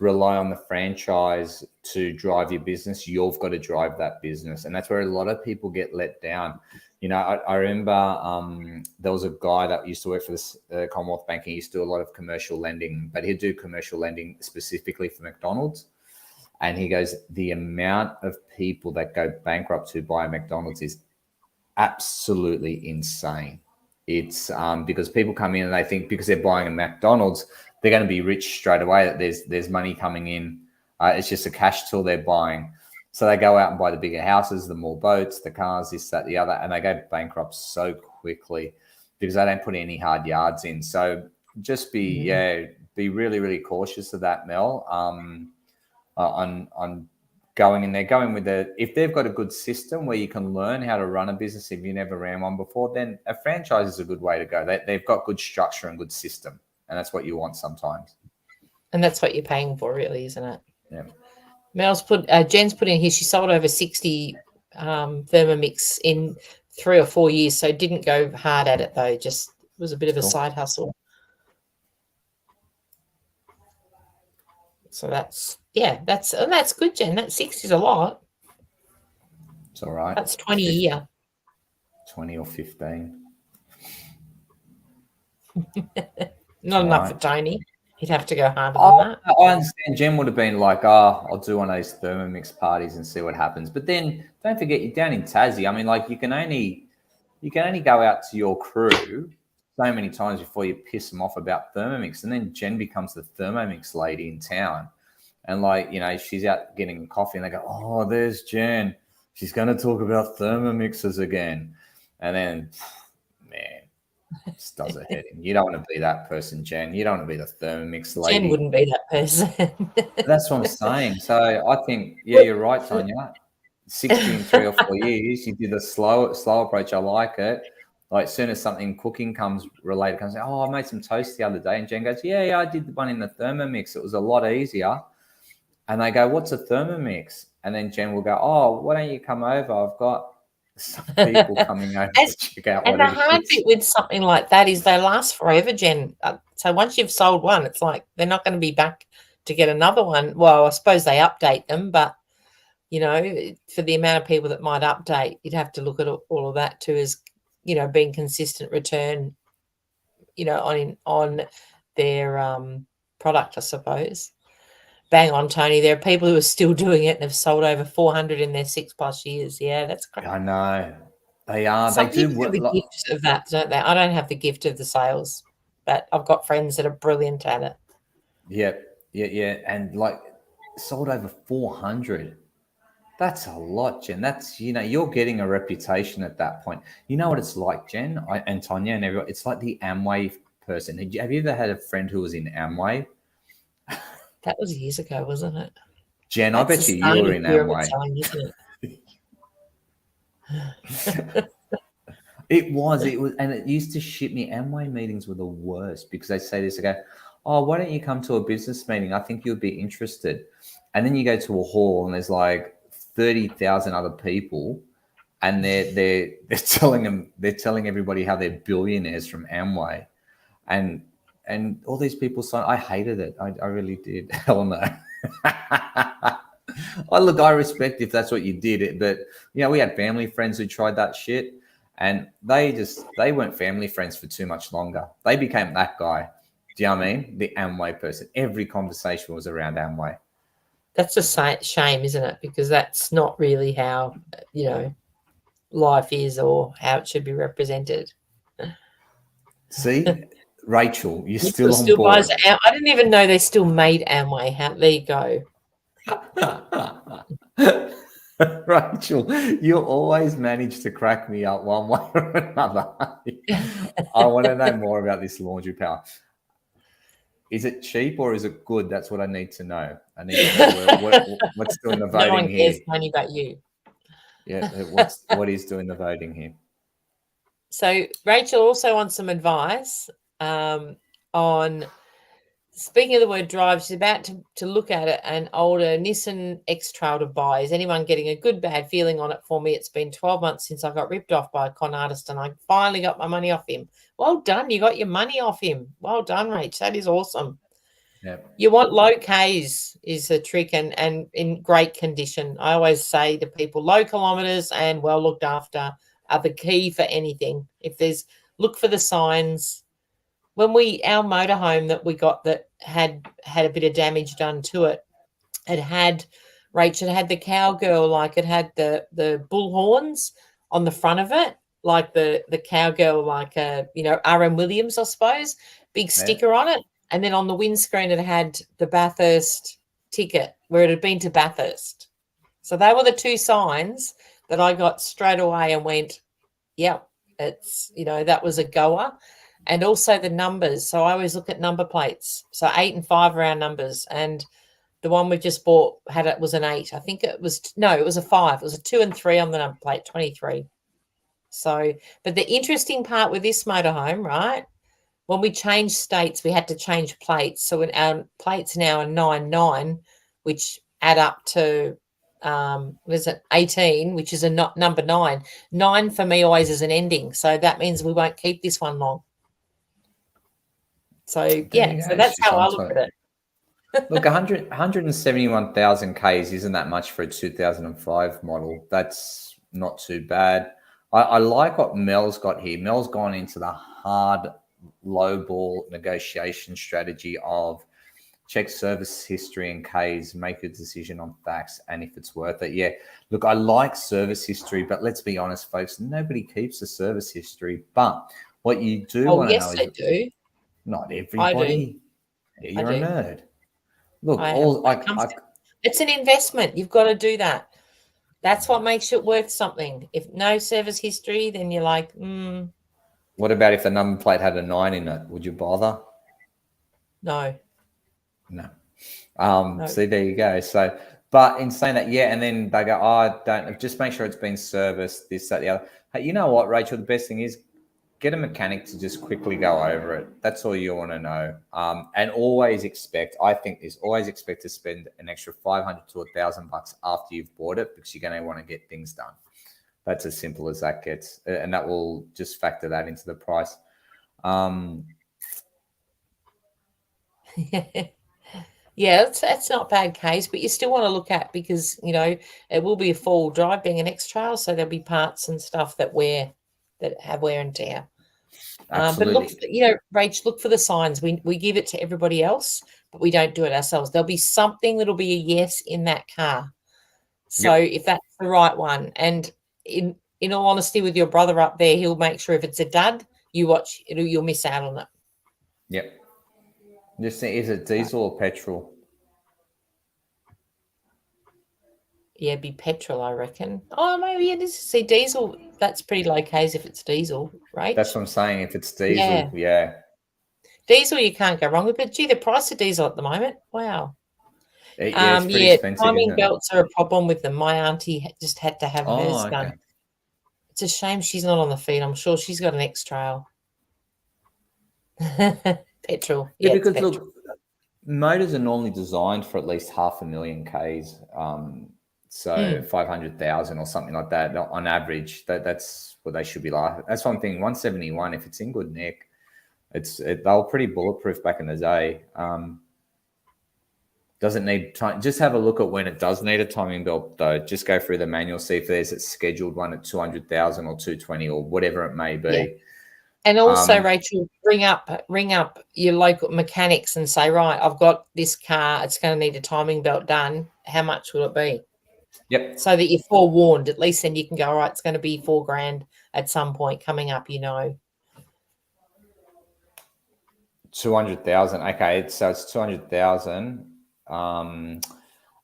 rely on the franchise to drive your business. You've got to drive that business, and that's where a lot of people get let down. You know, I remember there was a guy that used to work for the Commonwealth Bank. He used to do a lot of commercial lending, but he'd do commercial lending specifically for McDonald's. And he goes, the amount of people that go bankrupt to buy a McDonald's is absolutely insane. It's because people come in and they think because they're buying a McDonald's, they're going to be rich straight away, that there's money coming in. It's just a cash till they're buying. So they go out and buy the bigger houses, the more boats, the cars, this, that, the other, and they go bankrupt so quickly because they don't put any hard yards in. So just be really, really cautious of that, Mel. On going in there, going with if they've got a good system where you can learn how to run a business if you never ran one before, then a franchise is a good way to go. They've got good structure and good system, and that's what you want sometimes. And that's what you're paying for, really, isn't it? Yeah. Jen's put in here, she sold over 60 Thermomix in 3 or 4 years, so didn't go hard at it though, just was a bit of a side hustle. So that's good, Jen. That 60 is a lot. It's all right. That's 20 a year. 20 or 15. Not enough for Tony. He'd have to go harder than that. I understand. Jen would have been like, I'll do one of these Thermomix parties and see what happens. But then don't forget, you're down in Tassie. I mean, like you can only go out to your crew so many times before you piss them off about Thermomix. And then Jen becomes the Thermomix lady in town. And like, you know, she's out getting coffee and they go, oh, there's Jen. She's going to talk about Thermomixes again. And then, man, it just does a head in. You don't want to be that person, Jen. You don't want to be the Thermomix lady. Jen wouldn't be that person. That's what I'm saying. So I think, yeah, you're right, Tonia. 60 in 3 or 4 years, you did the slow approach. I like it. Like, as soon as something cooking comes, I made some toast the other day. And Jen goes, yeah, I did the one in the Thermomix. It was a lot easier. And they go, what's a Thermomix? And then Jen will go, oh, why don't you come over? I've got some people coming over to check out what it is. And the hard bit with something like that is they last forever, Jen. So once you've sold one, it's like they're not going to be back to get another one. Well, I suppose they update them, but, you know, for the amount of people that might update, you'd have to look at all of that too as, you know, being consistent return, you know, on their product, I suppose. Bang on, Tony. There are people who are still doing it and have sold over 400 in their 6+ years. Yeah, that's great. I know. They are. Some people have the gift of that, don't they? I don't have the gift of the sales, but I've got friends that are brilliant at it. Yeah. And like sold over 400. That's a lot, Jen. That's, you know, you're getting a reputation at that point. You know what it's like, Jen and Tonia and everyone. It's like the Amway person. Have you ever had a friend who was in Amway? That was years ago, wasn't it? Jen, that's I bet you were in Amway. Time, isn't it? It was, and it used to shit me. Amway meetings were the worst because they say this, they go, oh, why don't you come to a business meeting? I think you'll be interested. And then you go to a hall and there's like 30,000 other people, and they're telling everybody how they're billionaires from Amway, and all these people sign. I hated it. I really did. Hell no. I respect if that's what you did, but you know, we had family friends who tried that shit, and they weren't family friends for too much longer. They became that guy. Do you know what I mean? The Amway person. Every conversation was around Amway. That's a shame, isn't it? Because that's not really how, you know, life is or how it should be represented. See, Rachel, you're still on board. Buys I didn't even know they still made Amway. There you go. Rachel, you always manage to crack me up one way or another. I want to know more about this laundry power. Is it cheap or is it good? That's what I need to know. I need to know what's doing the voting No one cares, here. Tony, but you. Yeah, what is doing the voting here? So Rachel also wants some advice on, speaking of the word drive, she's about to look at it, an older Nissan X-Trail to buy. Is anyone getting a good, bad feeling on it for me? It's been 12 months since I got ripped off by a con artist and I finally got my money off him. Well done. You got your money off him. Well done, Rach. That is awesome. Yep. You want low Ks is the trick, and in great condition. I always say to people, low kilometres and well looked after are the key for anything. If there's, look for the signs. When our motorhome that we got that had a bit of damage done to it, it had the cowgirl, like it had the bull horns on the front of it, like the cowgirl, like R.M. Williams, I suppose, big sticker on it. And then on the windscreen, it had the Bathurst ticket where it had been to Bathurst. So they were the two signs that I got straight away and went, yep, it's, that was a goer. And also the numbers. So I always look at number plates. So 8 and 5 are our numbers. And the one we just bought was an 8. I think it was a 5. It was a 2 and 3 on the number plate, 23. So, but the interesting part with this motorhome, right? When we changed states, we had to change plates. So our plates now are 9-9, which add up to 18, which is a number 9. 9 for me always is an ending. So that means we won't keep this one long. So so that's how I look at it. Look, 171,000 Ks isn't that much for a 2005 model. That's not too bad. I like what Mel's got here. Mel's gone into the hard low ball negotiation strategy of check service history and Ks, make a decision on facts and if it's worth it. Yeah, look, I like service history, but let's be honest, folks, nobody keeps a service history. But what you do want to know is do. Not everybody. You're a nerd. Look, it's an investment. You've got to do that. That's what makes it worth something. If no service history, then you're like, What about if the number plate had a 9 in it? Would you bother? No. No. See, there you go. So, but in saying that, and then they go, don't, just make sure it's been serviced, this, that, the other. Hey, you know what, Rachel, the best thing is get a mechanic to just quickly go over it. That's all you want to know. And always expect to spend an extra $500 to $1,000 after you've bought it, because you're going to want to get things done. That's as simple as that gets. And that will just factor that into the price. Yeah, that's not bad case, but you still want to look at, because, it will be a four-wheel drive being an X-Trail, so there'll be parts and stuff that have wear and tear. But look, Rach, look for the signs. We give it to everybody else, but we don't do it ourselves. There'll be something that'll be a yes in that car. So if that's the right one, and in all honesty, with your brother up there, he'll make sure if it's a dud, you'll miss out on it. Yep. Just is it diesel or petrol? Yeah, be petrol, I reckon. Oh, maybe it is. See, diesel, that's pretty low Ks if it's diesel, right? That's what I'm saying. If it's diesel, yeah. Diesel, you can't go wrong with, but gee, the price of diesel at the moment, wow. It's pretty expensive. Timing belts are a problem with them. My auntie just had to have hers done. It's a shame she's not on the feed. I'm sure she's got an X-Trail. Petrol. Yeah, because look, motors are normally designed for at least 500,000 Ks. So 500,000 or something like that on average. That's what they should be like. That's one thing. 171, if it's in good nick, they were pretty bulletproof back in the day. Doesn't need time. Just have a look at when it does need a timing belt, though. Just go through the manual, see if there's a scheduled one at 200,000 or 220 or whatever it may be. Yeah. And also, Rachel, ring up your local mechanics and say, right, I've got this car. It's going to need a timing belt done. How much will it be? Yep. So that you're forewarned. At least then you can go, all right, it's going to be $4,000 at some point coming up, 200,000. Okay, so it's 200,000.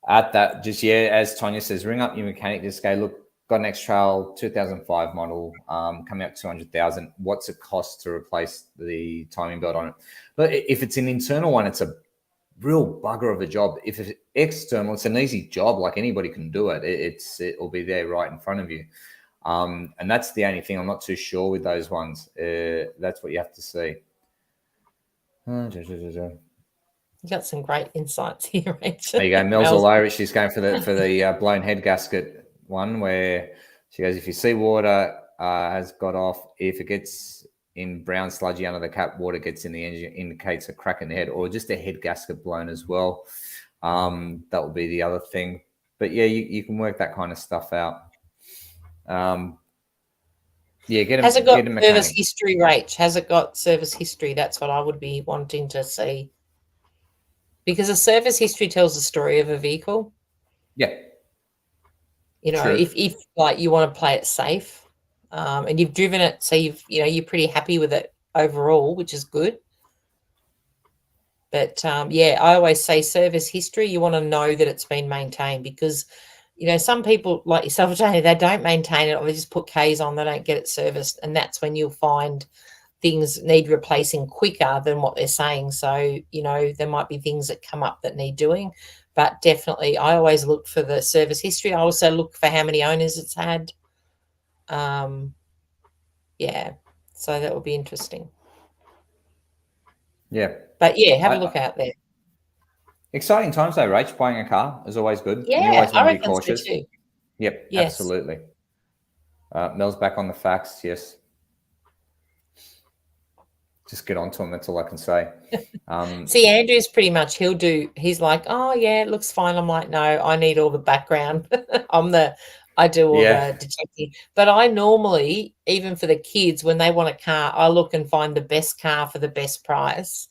At that, just as Tonia says, ring up your mechanic. Just go, look, got an X-Trail 2005 model, coming up 200,000. What's it cost to replace the timing belt on it? But if it's an internal one, it's a real bugger of a job. If it's external, it's an easy job. Like anybody can do it. It'll be there right in front of you. And that's the only thing I'm not too sure with those ones. That's what you have to see. You got some great insights here, Rachel. There you go. Mel's all over it. She's going for the blown head gasket one, where she goes, if you see water has got off, if it gets in brown sludgy under the cap, water gets in the engine, indicates a crack in the head, or just a head gasket blown as well. That will be the other thing. But yeah, you can work that kind of stuff out. Has it got service history, Rach? Has it got service history? That's what I would be wanting to see. Because a service history tells the story of a vehicle. Yeah. You know, if like you want to play it safe, and you've driven it, so you're pretty happy with it overall, which is good. But I always say service history. You want to know that it's been maintained, because some people like yourself, Janie, they don't maintain it, or they just put Ks on, they don't get it serviced, and that's when you'll find things need replacing quicker than what they're saying. So, there might be things that come up that need doing, but definitely I always look for the service history. I also look for how many owners it's had. So that will be interesting. Yeah. But have a look out there. Exciting times though, Rach. Buying a car is always good. Yeah, and you always want to be reckon cautious. So too. Yep, yes. Absolutely. Mel's back on the facts, yes. Just get on to him, that's all I can say. See, Andrew's pretty much, he's like, oh yeah, it looks fine. I'm like, no, I need all the background. I do all the detecting. But I normally, even for the kids, when they want a car, I look and find the best car for the best price.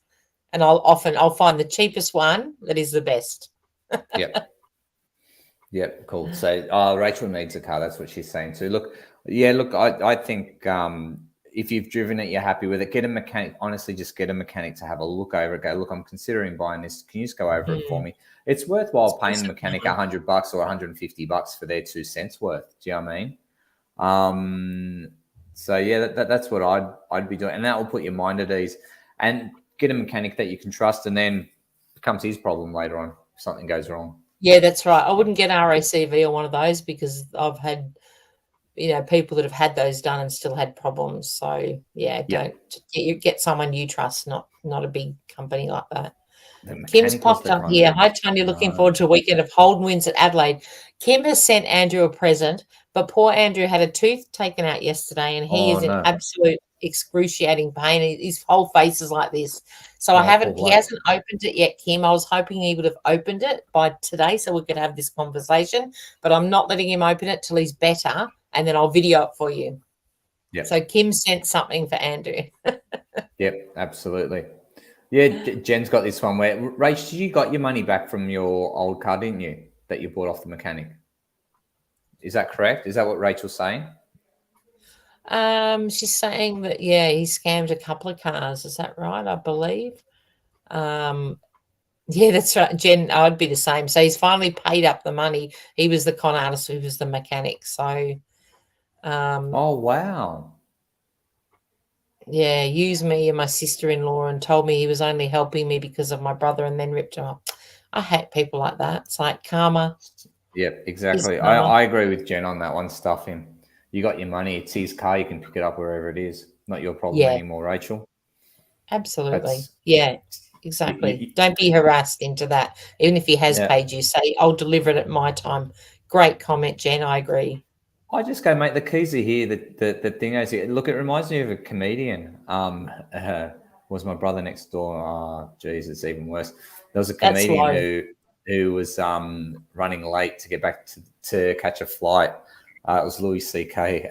And I'll find the cheapest one that is the best. Yep, cool. So Rachel needs a car. That's what she's saying too. Look, I think if you've driven it, you're happy with it, get a mechanic. Honestly, just get a mechanic to have a look over it. Go, look, I'm considering buying this. Can you just go over it for me? It's worthwhile paying the mechanic $100 or $150 for their 2 cents worth. Do you know what I mean? That's what I'd be doing, and that will put your mind at ease. And get a mechanic that you can trust, and then it becomes his problem later on if something goes wrong. Yeah, that's right. I wouldn't get RACV or one of those, because I've had, people that have had those done and still had problems. So don't get someone you trust, not a big company like that. Kim's popped up here. Hi, Tonia. Looking forward to a weekend of Holden wins at Adelaide. Kim has sent Andrew a present, but poor Andrew had a tooth taken out yesterday, and he is in absolute excruciating pain. His whole face is like this. So he hasn't opened it yet, Kim. I was hoping he would have opened it by today so we could have this conversation, but I'm not letting him open it till he's better, and then I'll video it for you. Yep. So Kim sent something for Andrew. Yep, absolutely. Yeah, Jen's got this one where, Rach, you got your money back from your old car, didn't you, that you bought off the mechanic? Is that correct? Is that what Rachel's saying? She's saying that, he scammed a couple of cars. Is that right? I believe. Yeah, that's right. Jen, I'd be the same. So he's finally paid up the money. He was the con artist who was the mechanic. So, oh, wow. Yeah, used me and my sister-in-law and told me he was only helping me because of my brother, and then ripped him off. I hate people like that. It's like karma. Yep, exactly. I agree with Jen on that one. Stuff him. You got your money. It's his car. You can pick it up wherever it is. Not your problem anymore, Rachel. Absolutely. Exactly. Don't be harassed into that. Even if he has paid you, say, I'll deliver it at my time. Great comment, Jen. I agree. I just go, mate, the keys are here. The thing is here. Look, it reminds me of a comedian. Was my brother next door. Oh, geez, it's even worse. There was a comedian who was running late to get back to catch a flight. It was Louis C.K.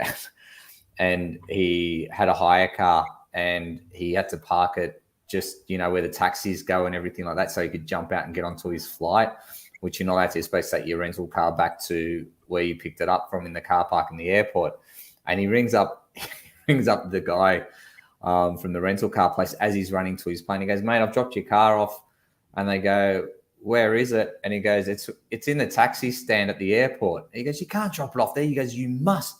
and he had a hire car, and he had to park it just, where the taxis go and everything like that, so he could jump out and get onto his flight, which you're not allowed to. You're supposed to take your rental car back to where you picked it up from in the car park in the airport. And he rings up the guy from the rental car place as he's running to his plane. He goes, mate, I've dropped your car off. And they go, where is it? And he goes, it's in the taxi stand at the airport. He goes, you can't drop it off there. He goes, you must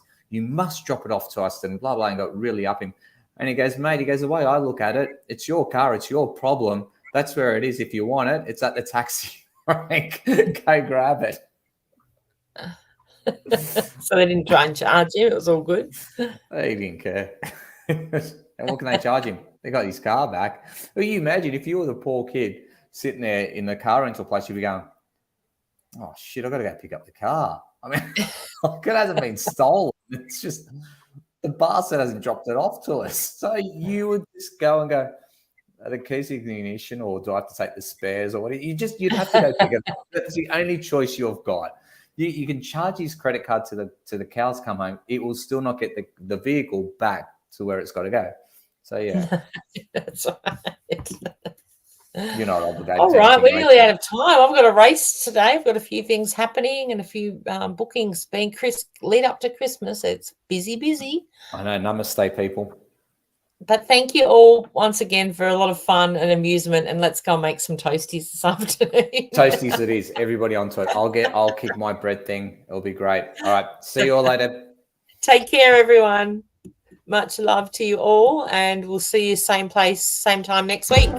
drop it off to us, and blah, blah, and got really up him. And he goes, mate, he goes, the way I look at it, it's your car, it's your problem. That's where it is. If you want it, it's at the taxi rank. Go grab it. So they didn't try and charge him. It was all good. They didn't care. And what can they charge him? They got his car back. Well, you imagine if you were the poor kid sitting there in the car rental place, you'd be going, oh, shit, I've got to go pick up the car. I mean, it hasn't been stolen. It's just the bastard hasn't dropped it off to us. So you would just go and go, are the keys in the ignition, or do I have to take the spares, or what? You'd have to go pick it up. That's the only choice you've got. You can charge his credit card to the cows come home. It will still not get the vehicle back to where it's got to go. So, yeah. That's right. You're not obligated. All right, we're nearly out of time. I've got a race today. I've got a few things happening and a few bookings being lead up to Christmas. It's busy. I know. Namaste, people. But thank you all once again for a lot of fun and amusement, and let's go and make some toasties this afternoon. Toasties it is. Everybody onto it. I'll kick my bread thing. It'll be great. All right. See you all later. Take care, everyone. Much love to you all, and we'll see you same place, same time next week.